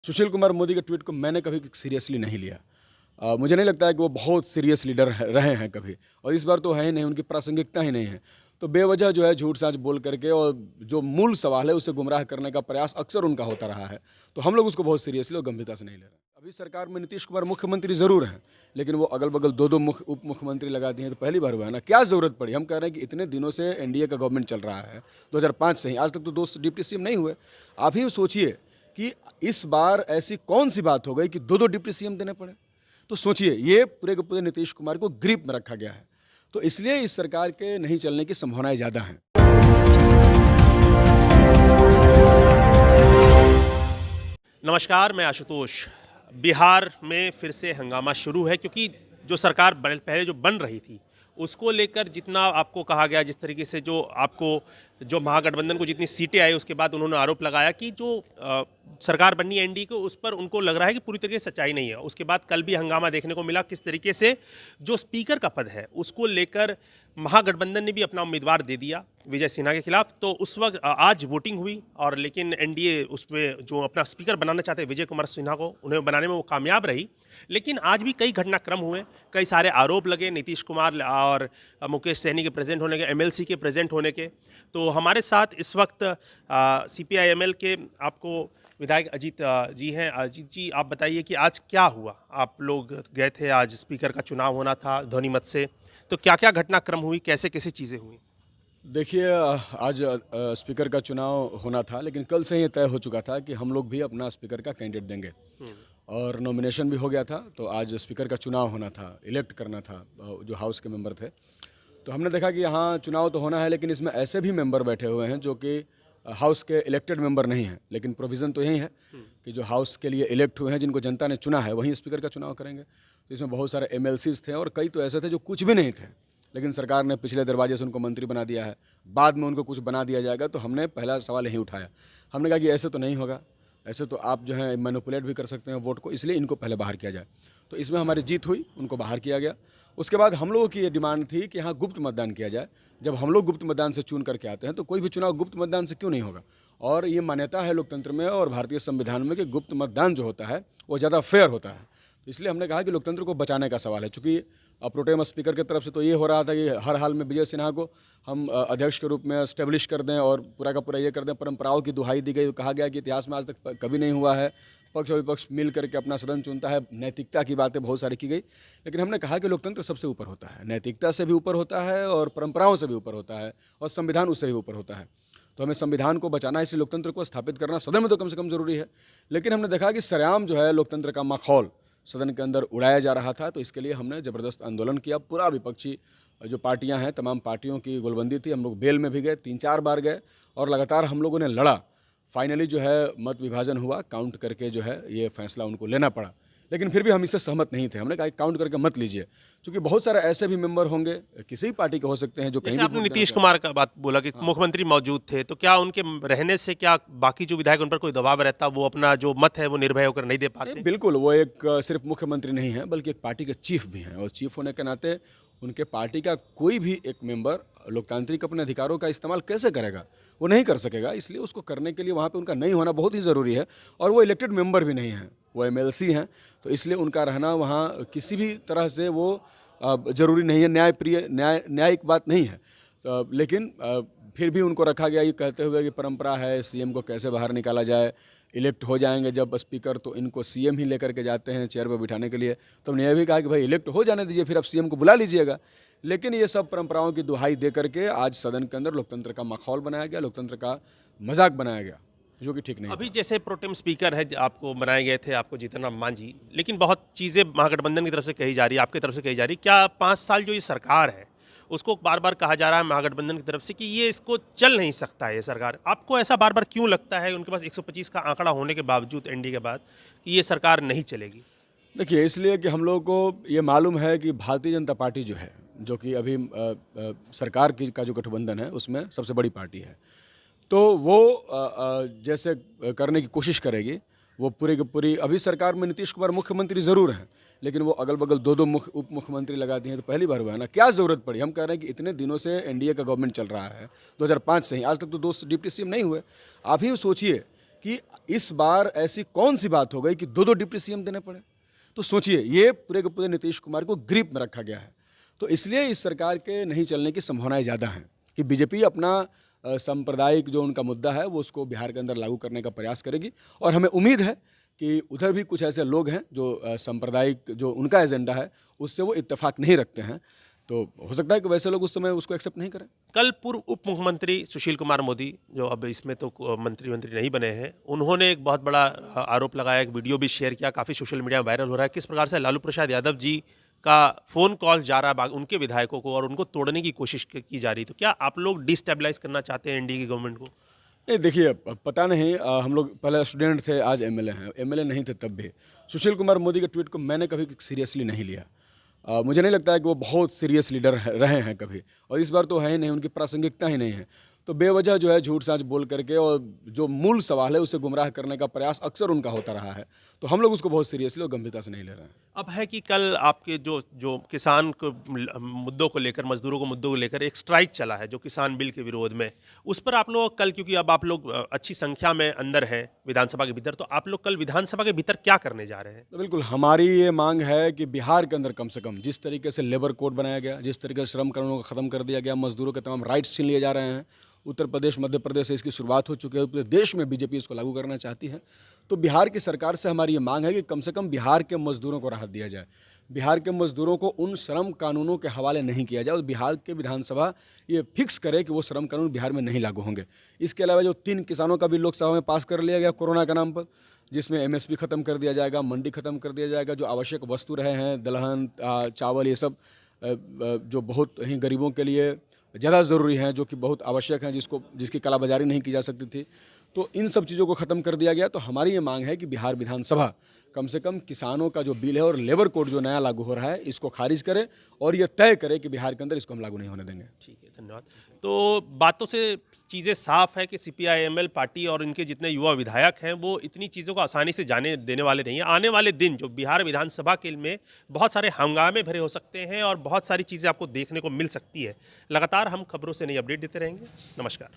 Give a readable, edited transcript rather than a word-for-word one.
सुशील कुमार मोदी के ट्वीट को मैंने कभी सीरियसली नहीं लिया। मुझे नहीं लगता है कि वो बहुत सीरियस लीडर रहे हैं कभी, और इस बार तो है ही नहीं, उनकी प्रासंगिकता ही नहीं है। तो बेवजह जो है झूठ साँच बोल करके और जो मूल सवाल है उसे गुमराह करने का प्रयास अक्सर उनका होता रहा है। तो हम लोग उसको बहुत सीरियसली और गंभीरता से नहीं ले रहे। अभी सरकार में नीतीश कुमार मुख्यमंत्री ज़रूर हैं, लेकिन वो अगल बगल दो उप मुख्यमंत्री लगा दिए हैं, तो पहली बार हुआ है ना। क्या ज़रूरत पड़ी? हम कह रहे हैं कि इतने दिनों से एनडीए का गवर्नमेंट चल रहा है, 2005 से ही आज तक तो 2 डिप्टी सीएम नहीं हुए। आप ही सोचिए कि इस बार ऐसी कौन सी बात हो गई कि दो डिप्टी सीएम देने पड़े। तो सोचिए, ये पूरे के पूरे नीतीश कुमार को ग्रिप में रखा गया है, तो इसलिए इस सरकार के नहीं चलने की संभावनाएं ज़्यादा हैं। नमस्कार, मैं आशुतोष। बिहार में फिर से हंगामा शुरू है क्योंकि जो सरकार पहले जो बन रही थी उसको लेकर जितना आपको कहा गया, जिस तरीके से जो महागठबंधन को जितनी सीटें आई, उसके बाद उन्होंने आरोप लगाया कि जो सरकार बननी है एनडीए को, उस पर उनको लग रहा है कि पूरी तरीके से सच्चाई नहीं है। उसके बाद कल भी हंगामा देखने को मिला, किस तरीके से जो स्पीकर का पद है उसको लेकर महागठबंधन ने भी अपना उम्मीदवार दे दिया विजय सिन्हा के खिलाफ। तो उस वक्त आज वोटिंग हुई और लेकिन एनडीए उसमें जो अपना स्पीकर बनाना चाहते विजय कुमार सिन्हा को, उन्हें बनाने में वो कामयाब रही। लेकिन आज भी कई घटनाक्रम हुए, कई सारे आरोप लगे नीतीश कुमार और मुकेश सहनी के प्रेजेंट होने के, एमएलसी के प्रेजेंट होने के। तो हमारे साथ इस वक्त सीपीआई-एमएल के आपको विधायक अजीत जी हैं। अजीत जी, आप बताइए कि आज क्या हुआ? आप लोग गए थे, आज स्पीकर का चुनाव होना था ध्वनि मत से, तो क्या क्या घटनाक्रम हुई, कैसे कैसी चीज़ें हुई? देखिए, आज स्पीकर का चुनाव होना था, लेकिन कल से ही तय हो चुका था कि हम लोग भी अपना स्पीकर का कैंडिडेट देंगे और नॉमिनेशन भी हो गया था। तो आज स्पीकर का चुनाव होना था, इलेक्ट करना था जो हाउस के मेंबर थे। तो हमने देखा कि यहाँ चुनाव तो होना है, लेकिन इसमें ऐसे भी मेंबर बैठे हुए हैं जो कि हाउस के इलेक्टेड मेंबर नहीं हैं, लेकिन प्रोविज़न तो यही है कि जो हाउस के लिए इलेक्ट हुए हैं, जिनको जनता ने चुना है, वहीं स्पीकर का चुनाव करेंगे। तो इसमें बहुत सारे एमएलसीज थे और कई तो ऐसे थे जो कुछ भी नहीं थे, लेकिन सरकार ने पिछले दरवाजे से उनको मंत्री बना दिया है, बाद में उनको कुछ बना दिया जाएगा। तो हमने पहला सवाल यही उठाया। हमने कहा कि ऐसे तो नहीं होगा, ऐसे तो आप जो है मैनिपुलेट भी कर सकते हैं वोट को, इसलिए इनको पहले बाहर किया जाए। तो इसमें हमारी जीत हुई, उनको बाहर किया गया। उसके बाद हम लोगों की ये डिमांड थी कि यहाँ गुप्त मतदान किया जाए। जब हम लोग गुप्त मतदान से चुन करके आते हैं तो कोई भी चुनाव गुप्त मतदान से क्यों नहीं होगा? और ये मान्यता है लोकतंत्र में और भारतीय संविधान में कि गुप्त मतदान जो होता है वो ज़्यादा फेयर होता है। तो इसलिए हमने कहा कि लोकतंत्र को बचाने का सवाल है। चूँकि प्रोटेम स्पीकर की तरफ से तो ये हो रहा था कि हर हाल में विजय सिन्हा को हम अध्यक्ष के रूप में स्टेब्लिश कर दें और पूरा का पूरा ये कर दें। परंपराओं की दुहाई दी गई, कहा गया कि इतिहास में आज तक कभी नहीं हुआ है, पक्ष और विपक्ष मिल करके अपना सदन चुनता है। नैतिकता की बातें बहुत सारी की गई, लेकिन हमने कहा कि लोकतंत्र सबसे ऊपर होता है, नैतिकता से भी ऊपर होता है और परंपराओं से भी ऊपर होता है और संविधान उससे भी ऊपर होता है। तो हमें संविधान को बचाना है, इसलिए लोकतंत्र को स्थापित करना सदन में तो कम से कम ज़रूरी है। लेकिन हमने देखा कि सरेआम जो है लोकतंत्र का माहौल सदन के अंदर उड़ाया जा रहा था। तो इसके लिए हमने ज़बरदस्त आंदोलन किया। पूरा विपक्षी जो पार्टियां हैं, तमाम पार्टियों की गोलबंदी थी। हम लोग बेल में भी गए, 3-4 बार गए और लगातार हम लोगों ने लड़ा। फाइनली जो है मत विभाजन हुआ, काउंट करके जो है ये फैसला उनको लेना पड़ा, लेकिन फिर भी हम इससे सहमत नहीं थे। हमने कहा काउंट करके मत लीजिए, क्योंकि बहुत सारे ऐसे भी मेंबर होंगे, किसी भी पार्टी के हो सकते हैं, जो कहीं भी आपने नीतीश कुमार का बात बोला कि मुख्यमंत्री मौजूद थे, तो क्या उनके रहने से क्या बाकी जो विधायक उन पर कोई दबाव रहता, वो अपना जो मत है वो निर्भय होकर नहीं दे पाते? बिल्कुल, वो एक सिर्फ मुख्यमंत्री नहीं है, बल्कि एक पार्टी के चीफ भी हैं, और चीफ होने के नाते उनके पार्टी का कोई भी एक मेंबर लोकतांत्रिक अपने अधिकारों का इस्तेमाल कैसे करेगा? वो नहीं कर सकेगा। इसलिए उसको करने के लिए वहाँ पे उनका नहीं होना बहुत ही ज़रूरी है। और वो इलेक्टेड मेंबर भी नहीं हैं, वो एमएलसी हैं, तो इसलिए उनका रहना वहाँ किसी भी तरह से वो ज़रूरी नहीं है, न्यायिक बात नहीं है। लेकिन फिर भी उनको रखा गया, ये कहते हुए कि परंपरा है, सीएम को कैसे बाहर निकाला जाए। इलेक्ट हो जाएंगे जब स्पीकर, तो इनको सीएम ही लेकर के जाते हैं चेयर पर बिठाने के लिए। तो हमने यह भी कहा कि भाई इलेक्ट हो जाने दीजिए, फिर आप सीएम को बुला लीजिएगा। लेकिन ये सब परंपराओं की दुहाई दे करके आज सदन के अंदर लोकतंत्र का माहौल बनाया गया, लोकतंत्र का मजाक बनाया गया, जो कि ठीक नहीं। अभी जैसे प्रोटेम स्पीकर है, आपको बनाए गए थे, आपको जीतन राम मांझी, लेकिन बहुत चीज़ें महागठबंधन की तरफ से कही जा रही है, आपकी तरफ से कही जा रही है। क्या 5 साल जो ये सरकार है उसको बार बार कहा जा रहा है महागठबंधन की तरफ से कि ये इसको चल नहीं सकता है ये सरकार? आपको ऐसा बार बार क्यों लगता है, उनके पास 125 का आंकड़ा होने के बावजूद एनडीए के बाद, कि ये सरकार नहीं चलेगी? देखिए, इसलिए कि हम लोगों को ये मालूम है कि भारतीय जनता पार्टी जो है, जो कि अभी सरकार की का जो गठबंधन है उसमें सबसे बड़ी पार्टी है, तो वो जैसे करने की कोशिश करेगी, वो पूरी की पूरी। अभी सरकार में नीतीश कुमार मुख्यमंत्री ज़रूर हैं, लेकिन वो अगल बगल दो उप मुख्यमंत्री लगा दिए हैं, तो पहली बार हुआ है ना। क्या ज़रूरत पड़ी? हम कह रहे हैं कि इतने दिनों से एनडीए का गवर्नमेंट चल रहा है, 2005 से ही आज तक तो 2 डिप्टी सीएम नहीं हुए। आप ही सोचिए कि इस बार ऐसी कौन सी बात हो गई कि दो डिप्टी सीएम देने पड़े। तो सोचिए, ये पूरे के पूरे नीतीश कुमार को ग्रिप में रखा गया है। तो इसलिए इस सरकार के नहीं चलने की संभावनाएं ज़्यादा हैं कि बीजेपी अपना सांप्रदायिक जो उनका मुद्दा है वो उसको बिहार के अंदर लागू करने का प्रयास करेगी। और हमें उम्मीद है कि उधर भी कुछ ऐसे लोग हैं जो सांप्रदायिक जो उनका एजेंडा है उससे वो इत्तेफाक नहीं रखते हैं। तो हो सकता है कि वैसे लोग उस समय उसको एक्सेप्ट नहीं करें। कल पूर्व उप मुख्यमंत्री सुशील कुमार मोदी, जो अब इसमें तो मंत्री नहीं बने हैं, उन्होंने एक बहुत बड़ा आरोप लगाया, एक वीडियो भी शेयर किया, काफ़ी सोशल मीडिया में वायरल हो रहा है, किस प्रकार से लालू प्रसाद यादव जी का फ़ोन कॉल जा रहा है उनके विधायकों को और उनको तोड़ने की कोशिश की जा रही। तो क्या आप लोग डिस्टेबलाइज करना चाहते हैं एनडीए की गवर्नमेंट को? नहीं, देखिए, पता नहीं, हम लोग पहले स्टूडेंट थे, आज एमएलए हैं। एमएलए नहीं थे तब भी सुशील कुमार मोदी के ट्वीट को मैंने कभी सीरियसली नहीं लिया। मुझे नहीं लगता है कि वो बहुत सीरियस लीडर रहे हैं कभी, और इस बार तो है ही नहीं, उनकी प्रासंगिकता ही नहीं है। तो बेवजह जो है झूठ साँच बोल करके और जो मूल सवाल है उसे गुमराह करने का प्रयास अक्सर उनका होता रहा है। तो हम लोग उसको बहुत सीरियसली और गंभीरता से नहीं ले रहे हैं। अब है कि कल आपके जो किसान को मुद्दों को लेकर, मजदूरों को मुद्दों को लेकर एक स्ट्राइक चला है जो किसान बिल के विरोध में, उस पर आप लोग कल, क्योंकि अब आप लोग अच्छी संख्या में अंदर हैं विधानसभा के भीतर, तो आप लोग कल विधानसभा के भीतर क्या करने जा रहे हैं? तो बिल्कुल हमारी ये मांग है कि बिहार के अंदर कम से कम जिस तरीके से लेबर कोड बनाया गया, जिस तरीके से श्रम कानूनों को ख़त्म कर दिया गया, मजदूरों के तमाम राइट्स छीन लिए जा रहे हैं, उत्तर प्रदेश, मध्य प्रदेश से इसकी शुरुआत हो चुकी है, पूरे देश में बीजेपी इसको लागू करना चाहती है। तो बिहार की सरकार से हमारी ये मांग है कि कम से कम बिहार के मजदूरों को राहत दिया जाए, बिहार के मजदूरों को उन श्रम कानूनों के हवाले नहीं किया जाए और बिहार के विधानसभा ये फिक्स करे कि वो श्रम कानून बिहार में नहीं लागू होंगे। इसके अलावा जो 3 किसानों का बिल लोकसभा में पास कर लिया गया कोरोना के नाम पर, जिसमें एमएसपी खत्म कर दिया जाएगा, मंडी खत्म कर दिया जाएगा, जो आवश्यक वस्तु रहे हैं दलहन, चावल, ये सब जो बहुत ही गरीबों के लिए ज़्यादा ज़रूरी हैं, जो कि बहुत आवश्यक हैं, जिसकी कालाबाजारी नहीं की जा सकती थी, तो इन सब चीज़ों को ख़त्म कर दिया गया। तो हमारी ये मांग है कि बिहार विधानसभा कम से कम किसानों का जो बिल है और लेबर कोड जो नया लागू हो रहा है इसको खारिज करे और ये तय करे कि बिहार के अंदर इसको हम लागू नहीं होने देंगे। ठीक है, धन्यवाद। तो बातों से चीज़ें साफ है कि सीपीआई-एमएल पार्टी और इनके जितने युवा विधायक हैं वो इतनी चीज़ों को आसानी से जाने देने वाले नहीं हैं। आने वाले दिन जो बिहार विधानसभा के में बहुत सारे हंगामे भरे हो सकते हैं और बहुत सारी चीज़ें आपको देखने को मिल सकती है। लगातार हम खबरों से नई अपडेट देते रहेंगे। नमस्कार।